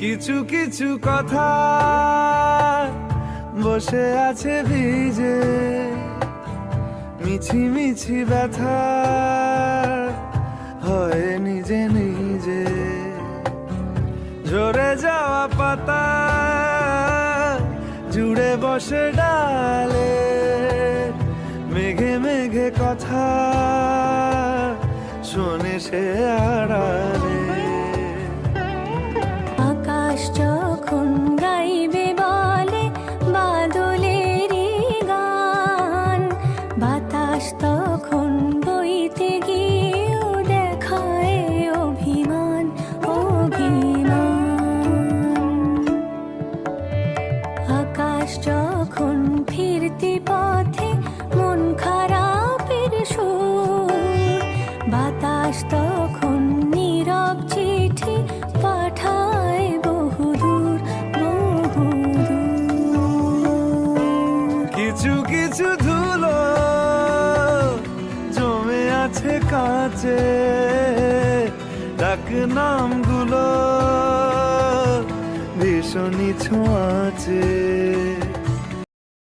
কিছু কিছু কথা বসে আছে ভিজে, মিছি মিছি ব্যথা হয় নিজে নিজে। ঝরে যাওয়া পাতা জুড়ে বসে ডালে, মেঘে মেঘে কথা শোনে সে আড়ালে। আকাশ যখন গাইবে বলে বাদলেরই গান, বাতাস তখন বইতে গিয়েও দেখায় অভিমান অভিমান। আকাশ যখন ফিরতি পথে মন খারাপের সুর, বাতাস তখন নীরব চিঠি পাঠায় বহুদূর বহুদূর। কিছু কিছু ধুলো জমে আছে কাঁচে, ডাক নামগুলো ভীষণই ছোঁয়াচে।